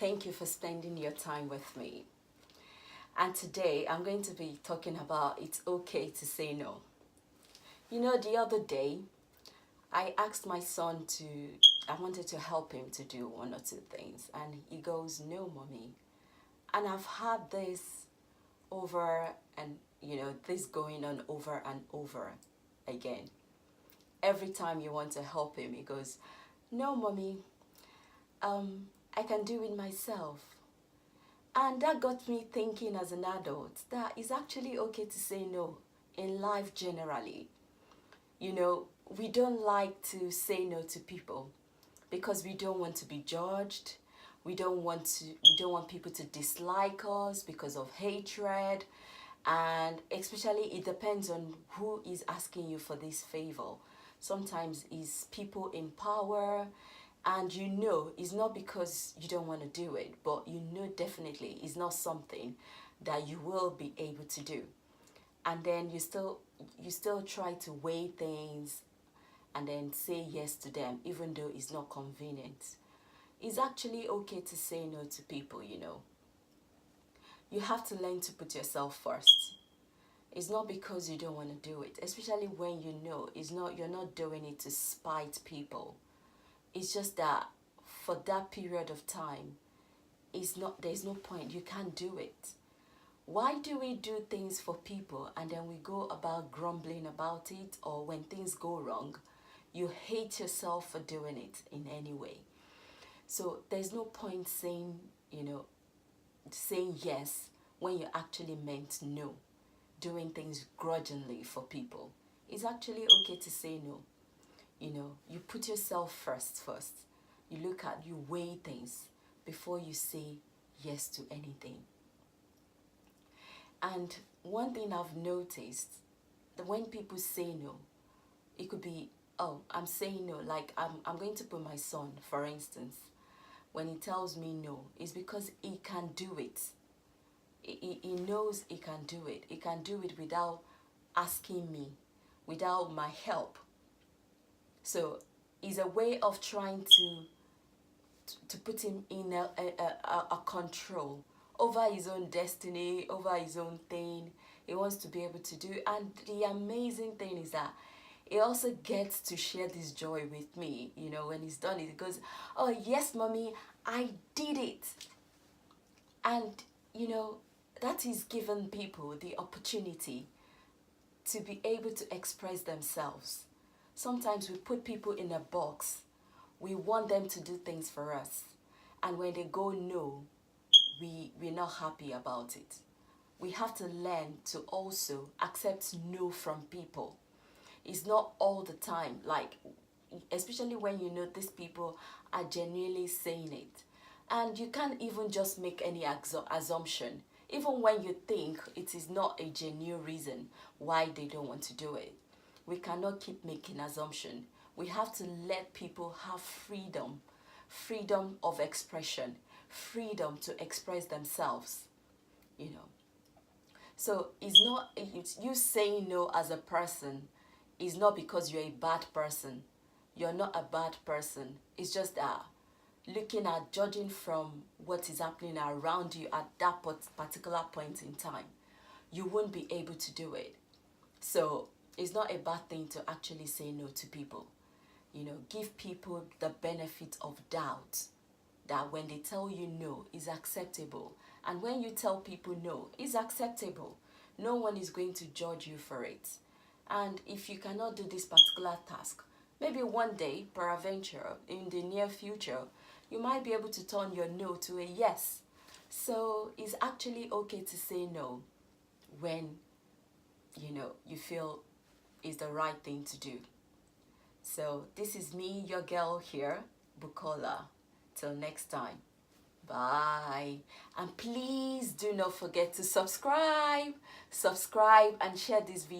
Thank you for spending your time with me. And today I'm going to be talking about it's okay to say no. The other day I asked my son I wanted to help him to do one or two things, and he goes, "No, mommy." And I've had this over and, this going on over and over again. Every time you want to help him, he goes, "No, mommy, I can do it myself." And that got me thinking as an adult that it's actually okay to say no in life generally. We don't like to say no to people because we don't want to be judged. We don't want people to dislike us because of hatred. And especially it depends on who is asking you for this favor. Sometimes it's people in power, and it's not because you don't want to do it, but definitely it's not something that you will be able to do. And then you still try to weigh things and then say yes to them even though it's not convenient. It's actually okay to say no to people. You have to learn to put yourself first. It's not because you don't want to do it, especially when you're not doing it to spite people. It's just that for that period of time, there's no point. You can't do it. Why do we do things for people and then we go about grumbling about it, or when things go wrong, you hate yourself for doing it in any way? So there's no point saying yes when you actually meant no, doing things grudgingly for people. It's actually okay to say no. You put yourself first. You weigh things before you say yes to anything. And one thing I've noticed, that when people say no, it could be, "Oh, I'm saying no." Like I'm going to put my son, for instance. When he tells me no, it's because he can do it. He knows he can do it. He can do it without asking me, without my help. So it's a way of trying to put him in a control over his own destiny, over his own thing. He wants to be able to do. And the amazing thing is that he also gets to share this joy with me. When he's done it, he goes, "Oh, yes, mommy, I did it." And, that is giving people the opportunity to be able to express themselves. Sometimes we put people in a box. We want them to do things for us. And when they go no, we're not happy about it. We have to learn to also accept no from people. It's not all the time, like, especially when these people are genuinely saying it. And you can't even just make any assumption, even when you think it is not a genuine reason why they don't want to do it. We cannot keep making assumption. We have to let people have freedom of expression, freedom to express themselves. So it's you saying no as a person is not because you're a bad person. You're not a bad person. It's just that looking at judging from what is happening around you at that particular point in time, you won't be able to do it. So it's not a bad thing to actually say no to people. Give people the benefit of doubt that when they tell you no, is acceptable. And when you tell people no, is acceptable. No one is going to judge you for it. And if you cannot do this particular task, maybe one day, peradventure, in the near future, you might be able to turn your no to a yes. So it's actually okay to say no when, you feel is the right thing to do. So this is me, your girl here, Bukola. Till next time. Bye. And please do not forget to subscribe and share this video.